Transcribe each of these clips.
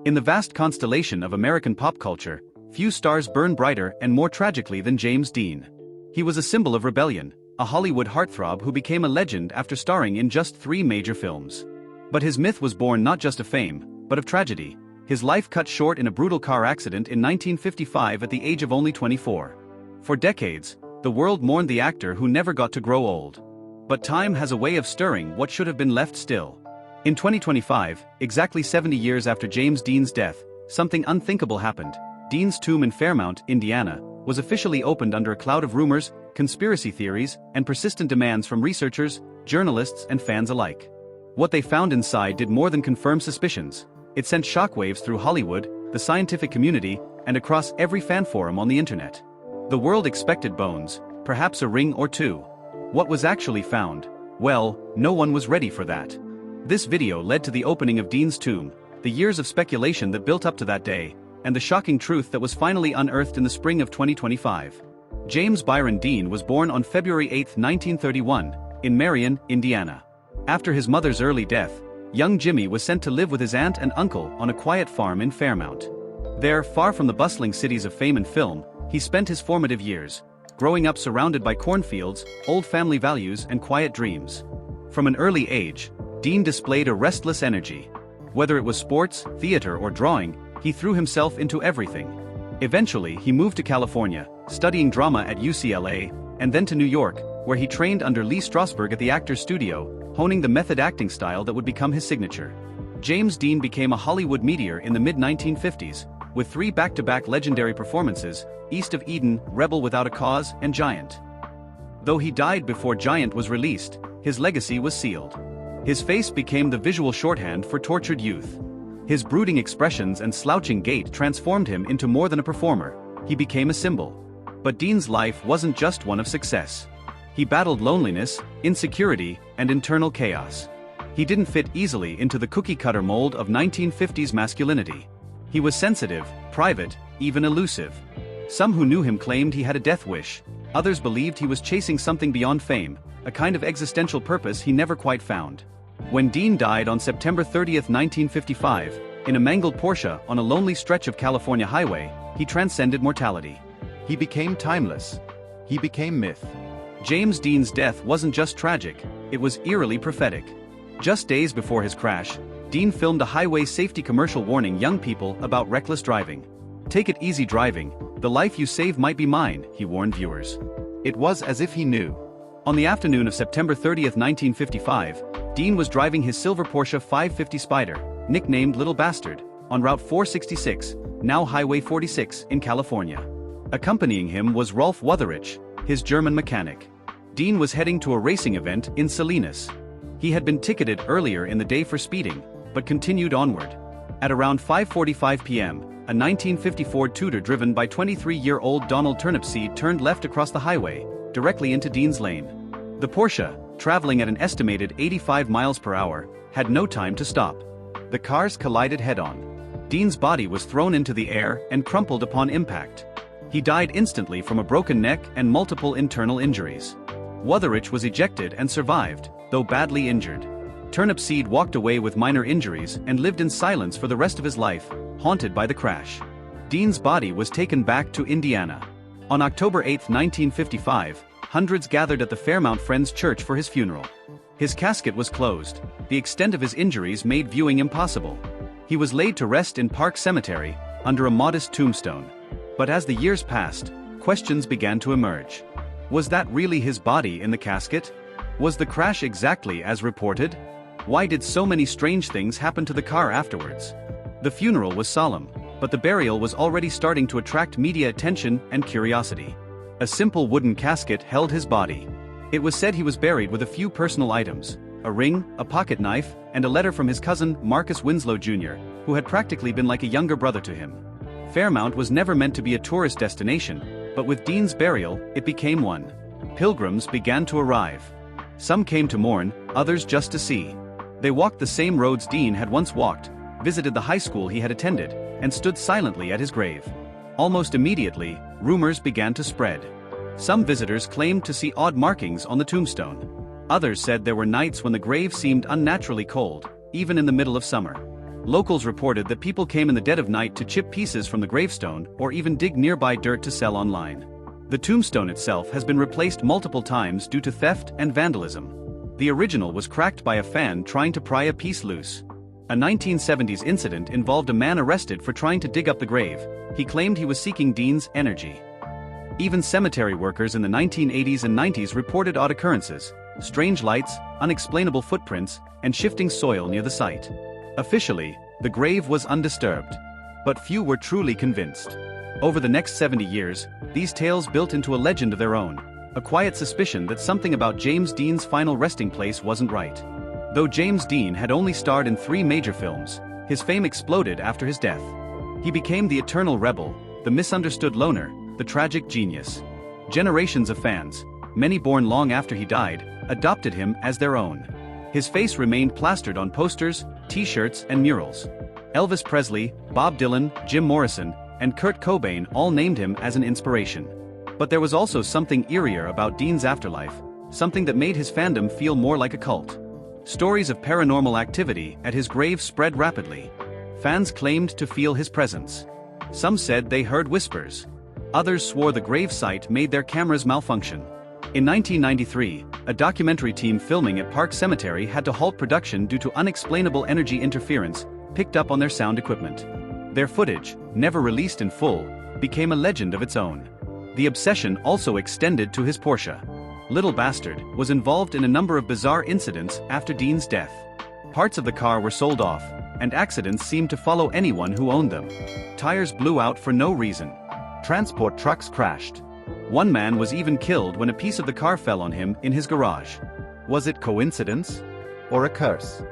In the vast constellation of American pop culture, few stars burn brighter and more tragically than James Dean. He was a symbol of rebellion, a Hollywood heartthrob who became a legend after starring in just 3 major films. But his myth was born not just of fame, but of tragedy. His life cut short in a brutal car accident in 1955 at the age of only 24. For decades, the world mourned the actor who never got to grow old. But time has a way of stirring what should have been left still. In 2025, exactly 70 years after James Dean's death, something unthinkable happened. Dean's tomb in Fairmount, Indiana, was officially opened under a cloud of rumors, conspiracy theories, and persistent demands from researchers, journalists, and fans alike. What they found inside did more than confirm suspicions. It sent shockwaves through Hollywood, the scientific community, and across every fan forum on the internet. The world expected bones, perhaps a ring or two. What was actually found? Well, no one was ready for that. This video led to the opening of Dean's tomb, the years of speculation that built up to that day, and the shocking truth that was finally unearthed in the spring of 2025. James Byron Dean was born on February 8, 1931, in Marion, Indiana. After his mother's early death, young Jimmy was sent to live with his aunt and uncle on a quiet farm in Fairmount. There, far from the bustling cities of fame and film, he spent his formative years, growing up surrounded by cornfields, old family values, and quiet dreams. From an early age, Dean displayed a restless energy. Whether it was sports, theater, or drawing, he threw himself into everything. Eventually, he moved to California, studying drama at UCLA, and then to New York, where he trained under Lee Strasberg at the Actors Studio, honing the method acting style that would become his signature. James Dean became a Hollywood meteor in the mid-1950s, with 3 back-to-back legendary performances, East of Eden, Rebel Without a Cause, and Giant. Though he died before Giant was released, his legacy was sealed. His face became the visual shorthand for tortured youth. His brooding expressions and slouching gait transformed him into more than a performer. He became a symbol. But Dean's life wasn't just one of success. He battled loneliness, insecurity, and internal chaos. He didn't fit easily into the cookie-cutter mold of 1950s masculinity. He was sensitive, private, even elusive. Some who knew him claimed he had a death wish. Others believed he was chasing something beyond fame, a kind of existential purpose he never quite found. When Dean died on September 30, 1955, in a mangled Porsche on a lonely stretch of California highway, he transcended mortality. He became timeless. He became myth. James Dean's death wasn't just tragic, it was eerily prophetic. Just days before his crash, Dean filmed a highway safety commercial warning young people about reckless driving. "Take it easy driving, the life you save might be mine," he warned viewers. It was as if he knew. On the afternoon of September 30, 1955, Dean was driving his silver Porsche 550 Spider, nicknamed Little Bastard, on Route 466, now Highway 46, in California. Accompanying him was Rolf Wutherich, his German mechanic. Dean was heading to a racing event in Salinas. He had been ticketed earlier in the day for speeding, but continued onward. At around 5:45 p.m., a 1950 Ford Tudor driven by 23-year-old Donald Turnipseed turned left across the highway, directly into Dean's lane. The Porsche, traveling at an estimated 85 miles per hour, had no time to stop. The cars collided head-on. Dean's body was thrown into the air and crumpled upon impact. He died instantly from a broken neck and multiple internal injuries. Wutherich was ejected and survived, though badly injured. Turnipseed walked away with minor injuries and lived in silence for the rest of his life, haunted by the crash. Dean's body was taken back to Indiana. On October 8, 1955, hundreds gathered at the Fairmount Friends Church for his funeral. His casket was closed. The extent of his injuries made viewing impossible. He was laid to rest in Park Cemetery, under a modest tombstone. But as the years passed, questions began to emerge. Was that really his body in the casket? Was the crash exactly as reported? Why did so many strange things happen to the car afterwards? The funeral was solemn, but the burial was already starting to attract media attention and curiosity. A simple wooden casket held his body. It was said he was buried with a few personal items: a ring, a pocket knife, and a letter from his cousin Marcus Winslow Jr., who had practically been like a younger brother to him. Fairmount was never meant to be a tourist destination, but with Dean's burial, it became one. Pilgrims began to arrive. Some came to mourn, others just to see. They walked the same roads Dean had once walked, visited the high school he had attended, and stood silently at his grave. Almost immediately, rumors began to spread. Some visitors claimed to see odd markings on the tombstone. Others said there were nights when the grave seemed unnaturally cold, even in the middle of summer. Locals reported that people came in the dead of night to chip pieces from the gravestone or even dig nearby dirt to sell online. The tombstone itself has been replaced multiple times due to theft and vandalism. The original was cracked by a fan trying to pry a piece loose. A 1970s incident involved a man arrested for trying to dig up the grave. He claimed he was seeking Dean's energy. Even cemetery workers in the 1980s and 90s reported odd occurrences: strange lights, unexplainable footprints, and shifting soil near the site. Officially, the grave was undisturbed. But few were truly convinced. Over the next 70 years, these tales built into a legend of their own, a quiet suspicion that something about James Dean's final resting place wasn't right. Though James Dean had only starred in 3 major films, his fame exploded after his death. He became the eternal rebel, the misunderstood loner, the tragic genius. Generations of fans, many born long after he died, adopted him as their own. His face remained plastered on posters, t-shirts, and murals. Elvis Presley, Bob Dylan, Jim Morrison, and Kurt Cobain all named him as an inspiration. But there was also something eerier about Dean's afterlife, something that made his fandom feel more like a cult. Stories of paranormal activity at his grave spread rapidly. Fans claimed to feel his presence. Some said they heard whispers. Others swore the grave site made their cameras malfunction. In 1993, a documentary team filming at Park Cemetery had to halt production due to unexplainable energy interference picked up on their sound equipment. Their footage, never released in full, became a legend of its own. The obsession also extended to his Porsche. Little Bastard was involved in a number of bizarre incidents after Dean's death. Parts of the car were sold off, and accidents seemed to follow anyone who owned them. Tires blew out for no reason. Transport trucks crashed. One man was even killed when a piece of the car fell on him in his garage. Was it coincidence? Or a curse?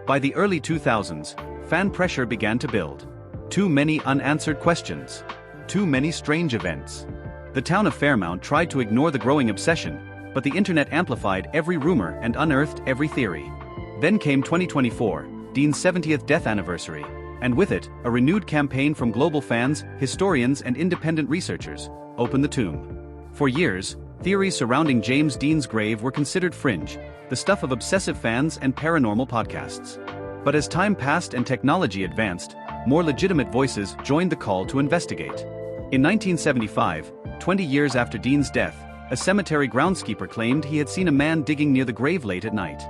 By the early 2000s, fan pressure began to build. Too many unanswered questions. Too many strange events. The town of Fairmount tried to ignore the growing obsession, but the internet amplified every rumor and unearthed every theory. Then came 2024, Dean's 70th death anniversary, and with it, a renewed campaign from global fans, historians, and independent researchers: Open the Tomb. For years, theories surrounding James Dean's grave were considered fringe, the stuff of obsessive fans and paranormal podcasts. But as time passed and technology advanced, more legitimate voices joined the call to investigate. In 1975, 20 years after Dean's death, a cemetery groundskeeper claimed he had seen a man digging near the grave late at night.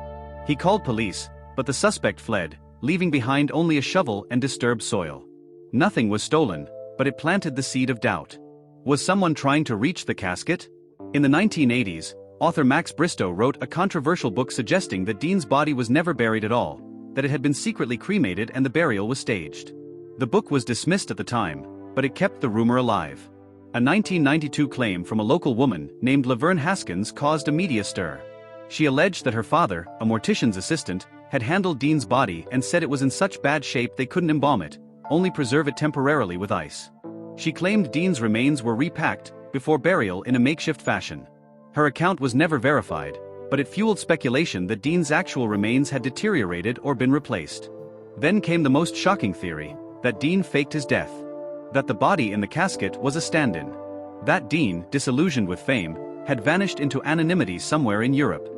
He called police, but the suspect fled, leaving behind only a shovel and disturbed soil. Nothing was stolen, but it planted the seed of doubt. Was someone trying to reach the casket? In the 1980s, author Max Bristow wrote a controversial book suggesting that Dean's body was never buried at all, that it had been secretly cremated and the burial was staged. The book was dismissed at the time, but it kept the rumor alive. A 1992 claim from a local woman named Laverne Haskins caused a media stir. She alleged that her father, a mortician's assistant, had handled Dean's body and said it was in such bad shape they couldn't embalm it, only preserve it temporarily with ice. She claimed Dean's remains were repacked before burial in a makeshift fashion. Her account was never verified, but it fueled speculation that Dean's actual remains had deteriorated or been replaced. Then came the most shocking theory, that Dean faked his death. That the body in the casket was a stand-in. That Dean, disillusioned with fame, had vanished into anonymity somewhere in Europe.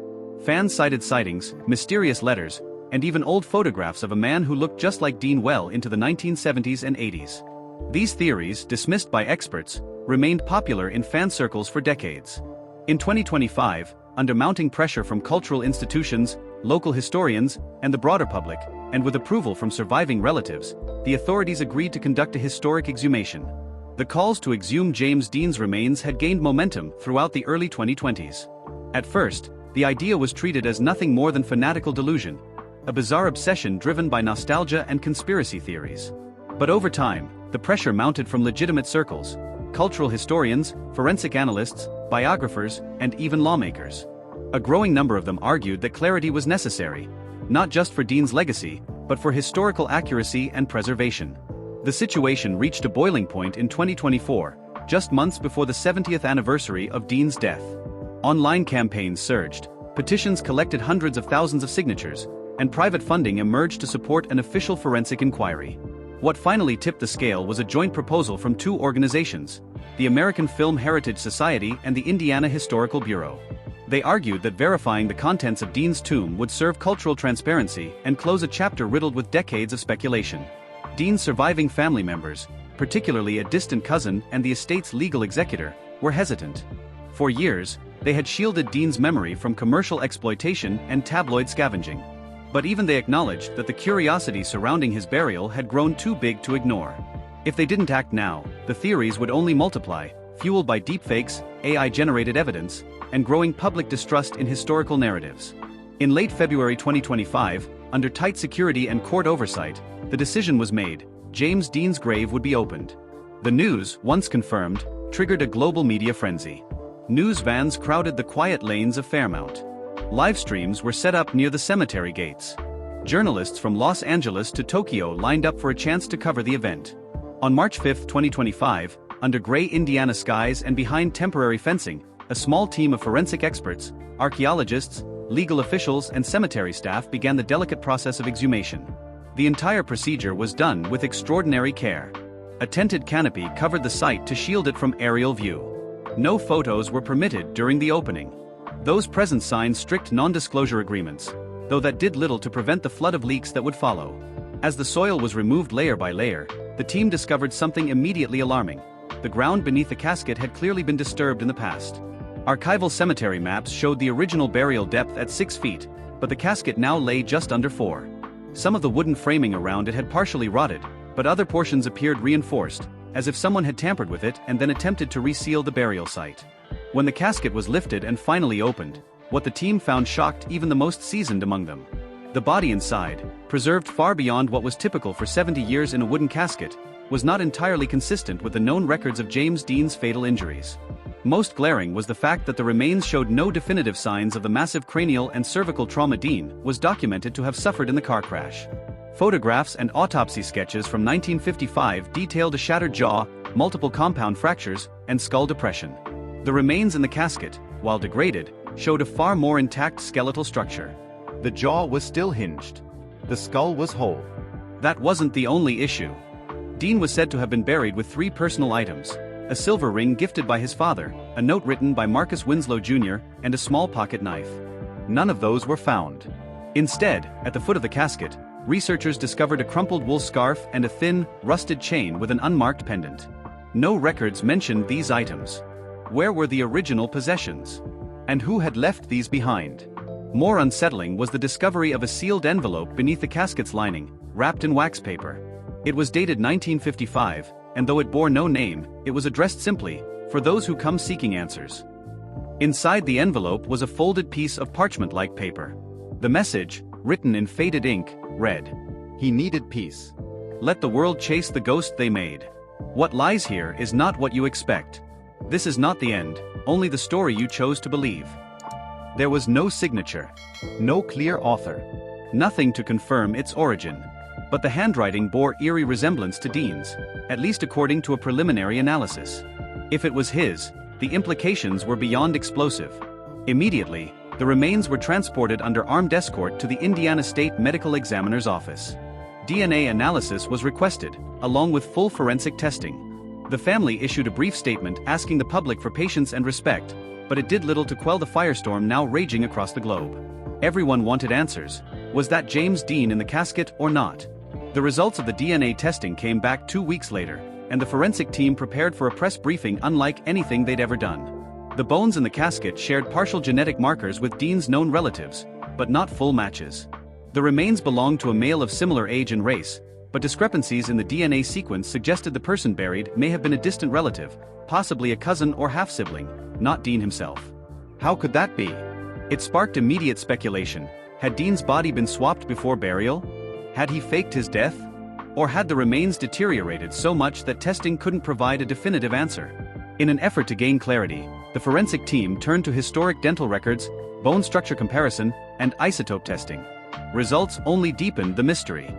Fans cited sightings, mysterious letters, and even old photographs of a man who looked just like Dean well into the 1970s and 80s. These theories, dismissed by experts, remained popular in fan circles for decades. In 2025, under mounting pressure from cultural institutions, local historians, and the broader public, and with approval from surviving relatives, the authorities agreed to conduct a historic exhumation. The calls to exhume James Dean's remains had gained momentum throughout the early 2020s. At first, the idea was treated as nothing more than fanatical delusion, a bizarre obsession driven by nostalgia and conspiracy theories. But over time, the pressure mounted from legitimate circles: cultural historians, forensic analysts, biographers, and even lawmakers. A growing number of them argued that clarity was necessary, not just for Dean's legacy, but for historical accuracy and preservation. The situation reached a boiling point in 2024, just months before the 70th anniversary of Dean's death. Online campaigns surged, petitions collected hundreds of thousands of signatures, and private funding emerged to support an official forensic inquiry. What finally tipped the scale was a joint proposal from 2 organizations, the American Film Heritage Society and the Indiana Historical Bureau. They argued that verifying the contents of Dean's tomb would serve cultural transparency and close a chapter riddled with decades of speculation. Dean's surviving family members, particularly a distant cousin and the estate's legal executor, were hesitant. For years, they had shielded Dean's memory from commercial exploitation and tabloid scavenging. But even they acknowledged that the curiosity surrounding his burial had grown too big to ignore. If they didn't act now, the theories would only multiply, fueled by deepfakes, AI-generated evidence, and growing public distrust in historical narratives. In late February 2025, under tight security and court oversight, the decision was made: James Dean's grave would be opened. The news, once confirmed, triggered a global media frenzy. News vans crowded the quiet lanes of Fairmount. Live streams were set up near the cemetery gates. Journalists from Los Angeles to Tokyo lined up for a chance to cover the event. On March 5, 2025, under gray Indiana skies and behind temporary fencing, a small team of forensic experts, archaeologists, legal officials and cemetery staff began the delicate process of exhumation. The entire procedure was done with extraordinary care. A tented canopy covered the site to shield it from aerial view. No photos were permitted during the opening. Those present signed strict non-disclosure agreements, though that did little to prevent the flood of leaks that would follow. As the soil was removed layer by layer, the team discovered something immediately alarming. The ground beneath the casket had clearly been disturbed in the past. Archival cemetery maps showed the original burial depth at 6 feet, but the casket now lay just under 4. Some of the wooden framing around it had partially rotted, but other portions appeared reinforced, as if someone had tampered with it and then attempted to reseal the burial site. When the casket was lifted and finally opened, what the team found shocked even the most seasoned among them. The body inside, preserved far beyond what was typical for 70 years in a wooden casket, was not entirely consistent with the known records of James Dean's fatal injuries. Most glaring was the fact that the remains showed no definitive signs of the massive cranial and cervical trauma Dean was documented to have suffered in the car crash. Photographs and autopsy sketches from 1955 detailed a shattered jaw, multiple compound fractures, and skull depression. The remains in the casket, while degraded, showed a far more intact skeletal structure. The jaw was still hinged. The skull was whole. That wasn't the only issue. Dean was said to have been buried with 3 personal items: a silver ring gifted by his father, a note written by Marcus Winslow Jr., and a small pocket knife. None of those were found. Instead, at the foot of the casket, researchers discovered a crumpled wool scarf and a thin, rusted chain with an unmarked pendant. No records mentioned these items. Where were the original possessions? And who had left these behind? More unsettling was the discovery of a sealed envelope beneath the casket's lining, wrapped in wax paper. It was dated 1955, and though it bore no name, it was addressed simply, "For those who come seeking answers." Inside the envelope was a folded piece of parchment-like paper. The message, written in faded ink, read, "He needed peace. Let the world chase the ghost they made. What lies here is not what you expect. This is not the end, only the story you chose to believe." There was no signature, No clear author. nothing to confirm its origin. But the handwriting bore eerie resemblance to Dean's, at least according to a preliminary analysis. If it was his, the implications were beyond explosive. Immediately, the remains were transported under armed escort to the Indiana State Medical Examiner's office. DNA analysis was requested, along with full forensic testing. The family issued a brief statement asking the public for patience and respect, but it did little to quell the firestorm now raging across the globe. Everyone wanted answers. Was that James Dean in the casket or not? The results of the DNA testing came back 2 weeks later, and the forensic team prepared for a press briefing unlike anything they'd ever done. The bones in the casket shared partial genetic markers with Dean's known relatives, but not full matches. The remains belonged to a male of similar age and race, but discrepancies in the DNA sequence suggested the person buried may have been a distant relative, possibly a cousin or half-sibling, not Dean himself. How could that be? It sparked immediate speculation. Had Dean's body been swapped before burial? Had he faked his death? Or had the remains deteriorated so much that testing couldn't provide a definitive answer? In an effort to gain clarity, the forensic team turned to historic dental records, bone structure comparison, and isotope testing. Results only deepened the mystery.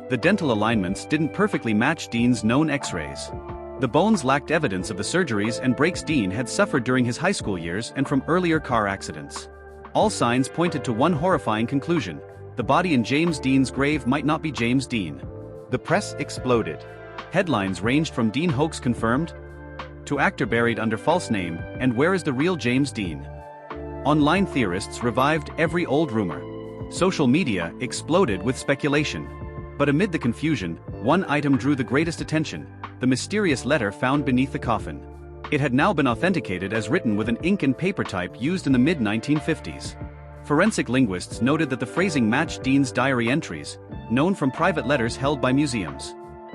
The dental alignments didn't perfectly match Dean's known X-rays. The bones lacked evidence of the surgeries and breaks Dean had suffered during his high school years and from earlier car accidents. All signs pointed to one horrifying conclusion: the body in James Dean's grave might not be James Dean. The press exploded. Headlines ranged from "Dean hoax confirmed" to "Actor buried under false name" and "Where is the real James Dean?" Online theorists revived every old rumor. Social media exploded with speculation. But amid the confusion, one item drew the greatest attention: the mysterious letter found beneath the coffin. It had now been authenticated as written with an ink and paper type used in the mid-1950s. Forensic linguists noted that the phrasing matched Dean's diary entries, known from private letters held by museums.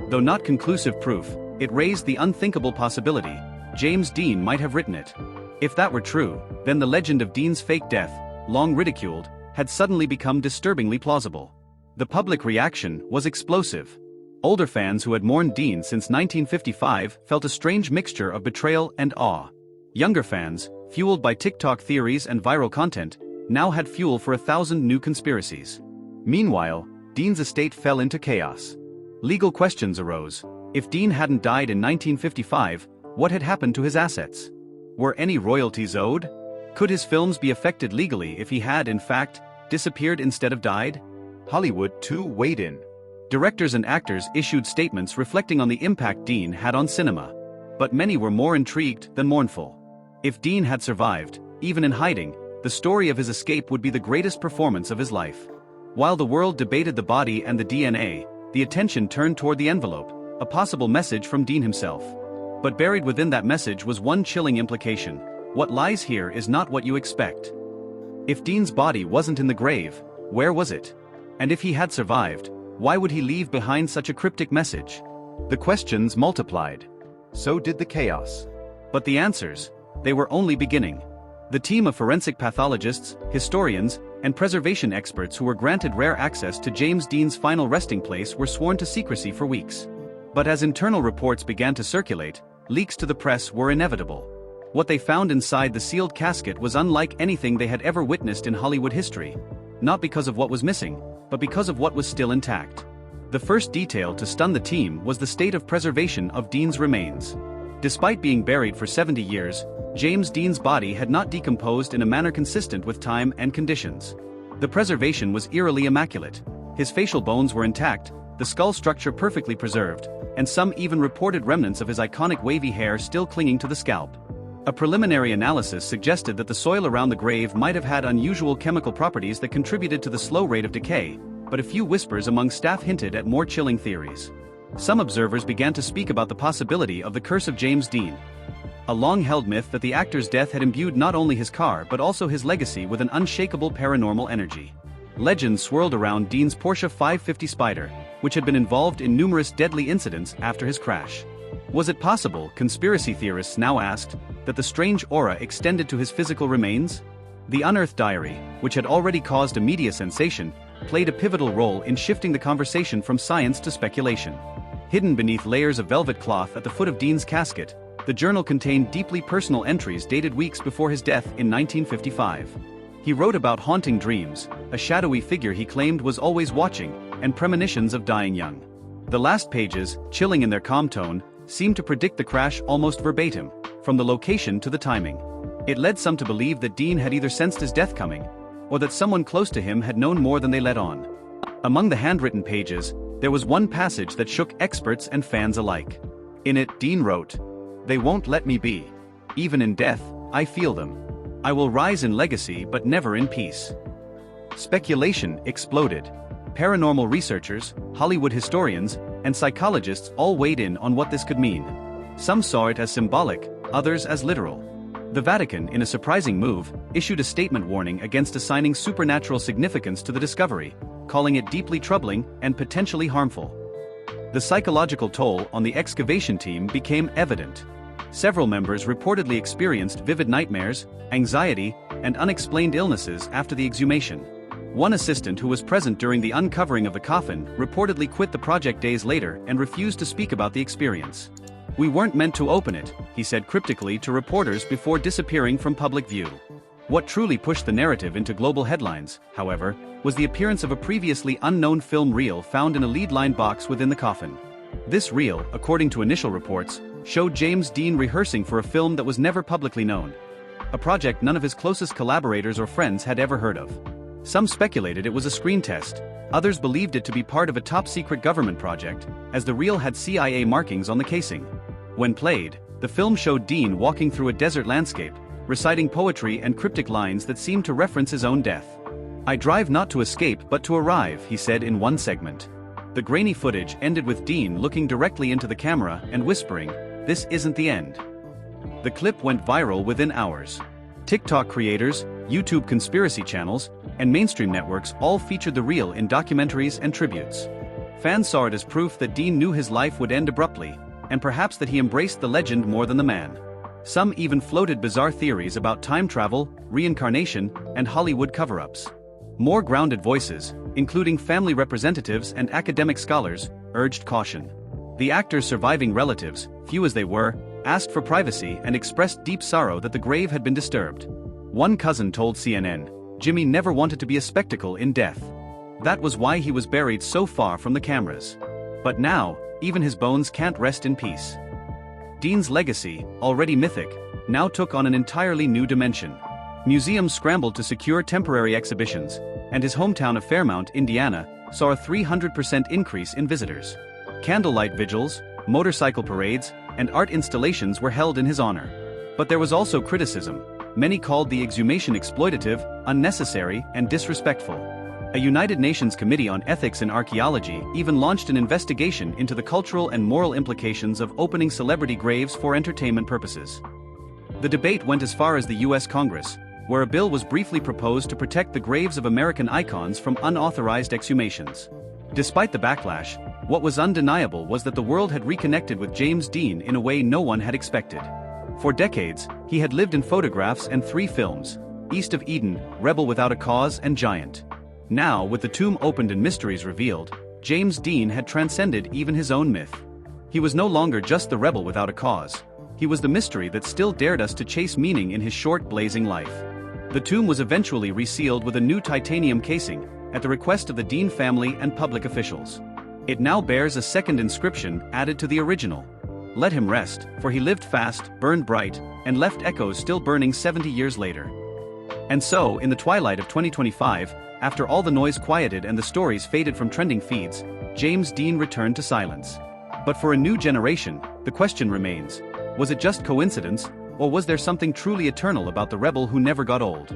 Though not conclusive proof, it raised the unthinkable possibility: James Dean might have written it. If that were true, then the legend of Dean's fake death, long ridiculed, had suddenly become disturbingly plausible. The public reaction was explosive. Older fans who had mourned Dean since 1955 felt a strange mixture of betrayal and awe. Younger fans, fueled by TikTok theories and viral content, now had fuel for 1,000 new conspiracies. Meanwhile, Dean's estate fell into chaos. Legal questions arose. If Dean hadn't died in 1955, what had happened to his assets? Were any royalties owed? Could his films be affected legally if he had, in fact, disappeared instead of died? Hollywood too weighed in. Directors and actors issued statements reflecting on the impact Dean had on cinema. But many were more intrigued than mournful. If Dean had survived, even in hiding, the story of his escape would be the greatest performance of his life. While the world debated the body and the DNA, the attention turned toward the envelope, a possible message from Dean himself. But buried within that message was one chilling implication: what lies here is not what you expect. If Dean's body wasn't in the grave, where was it? And if he had survived, why would he leave behind such a cryptic message? The questions multiplied. So did the chaos. But the answers, they were only beginning. The team of forensic pathologists, historians, and preservation experts who were granted rare access to James Dean's final resting place were sworn to secrecy for weeks. But as internal reports began to circulate, leaks to the press were inevitable. What they found inside the sealed casket was unlike anything they had ever witnessed in Hollywood history. Not because of what was missing, but because of what was still intact. The first detail to stun the team was the state of preservation of Dean's remains. Despite being buried for 70 years, James Dean's body had not decomposed in a manner consistent with time and conditions. The preservation was eerily immaculate. His facial bones were intact, the skull structure perfectly preserved, and some even reported remnants of his iconic wavy hair still clinging to the scalp. A preliminary analysis suggested that the soil around the grave might have had unusual chemical properties that contributed to the slow rate of decay, but a few whispers among staff hinted at more chilling theories. Some observers began to speak about the possibility of the curse of James Dean, a long-held myth that the actor's death had imbued not only his car but also his legacy with an unshakable paranormal energy. Legends swirled around Dean's Porsche 550 Spider, which had been involved in numerous deadly incidents after his crash. Was it possible, conspiracy theorists now asked, that the strange aura extended to his physical remains? The unearthed diary, which had already caused a media sensation, played a pivotal role in shifting the conversation from science to speculation. Hidden beneath layers of velvet cloth at the foot of Dean's casket, the journal contained deeply personal entries dated weeks before his death in 1955. He wrote about haunting dreams, a shadowy figure he claimed was always watching, and premonitions of dying young. The last pages, chilling in their calm tone, seemed to predict the crash almost verbatim, from the location to the timing. It led some to believe that Dean had either sensed his death coming, or that someone close to him had known more than they let on. Among the handwritten pages, there was one passage that shook experts and fans alike. In it, Dean wrote, "They won't let me be. Even in death, I feel them. I will rise in legacy but never in peace." Speculation exploded. Paranormal researchers, Hollywood historians, and psychologists all weighed in on what this could mean. Some saw it as symbolic, others as literal. The Vatican, in a surprising move, issued a statement warning against assigning supernatural significance to the discovery, calling it deeply troubling and potentially harmful. The psychological toll on the excavation team became evident. Several members reportedly experienced vivid nightmares, anxiety, and unexplained illnesses after the exhumation. One assistant who was present during the uncovering of the coffin reportedly quit the project days later and refused to speak about the experience. "We weren't meant to open it," he said cryptically to reporters before disappearing from public view. What truly pushed the narrative into global headlines, however, was the appearance of a previously unknown film reel found in a lead-lined box within the coffin. This reel, according to initial reports, showed James Dean rehearsing for a film that was never publicly known, a project none of his closest collaborators or friends had ever heard of. Some speculated it was a screen test, others believed it to be part of a top-secret government project, as the reel had CIA markings on the casing. When played, the film showed Dean walking through a desert landscape, reciting poetry and cryptic lines that seemed to reference his own death. "I drive not to escape but to arrive," he said in one segment. The grainy footage ended with Dean looking directly into the camera and whispering, "This isn't the end." The clip went viral within hours. TikTok creators, YouTube conspiracy channels, and mainstream networks all featured the reel in documentaries and tributes. Fans saw it as proof that Dean knew his life would end abruptly, and perhaps that he embraced the legend more than the man. Some even floated bizarre theories about time travel, reincarnation, and Hollywood cover-ups. More grounded voices, including family representatives and academic scholars, urged caution. The actor's surviving relatives, few as they were, asked for privacy and expressed deep sorrow that the grave had been disturbed. One cousin told CNN, "Jimmy never wanted to be a spectacle in death. That was why he was buried so far from the cameras. But now, even his bones can't rest in peace." Dean's legacy, already mythic, now took on an entirely new dimension. Museums scrambled to secure temporary exhibitions, and his hometown of Fairmount, Indiana, saw a 300% increase in visitors. Candlelight vigils, motorcycle parades, and art installations were held in his honor. But there was also criticism. Many called the exhumation exploitative, unnecessary, and disrespectful. A United Nations Committee on Ethics in Archaeology even launched an investigation into the cultural and moral implications of opening celebrity graves for entertainment purposes. The debate went as far as the US Congress, where a bill was briefly proposed to protect the graves of American icons from unauthorized exhumations. Despite the backlash, what was undeniable was that the world had reconnected with James Dean in a way no one had expected. For decades, he had lived in photographs and 3 films, East of Eden, Rebel Without a Cause, and Giant. Now, with the tomb opened and mysteries revealed, James Dean had transcended even his own myth. He was no longer just the rebel without a cause. He was the mystery that still dared us to chase meaning in his short, blazing life. The tomb was eventually resealed with a new titanium casing, at the request of the Dean family and public officials. It now bears a second inscription added to the original. "Let him rest, for he lived fast, burned bright, and left echoes still burning 70 years later." And so, in the twilight of 2025, after all the noise quieted and the stories faded from trending feeds, James Dean returned to silence. But for a new generation, the question remains, was it just coincidence, or was there something truly eternal about the rebel who never got old?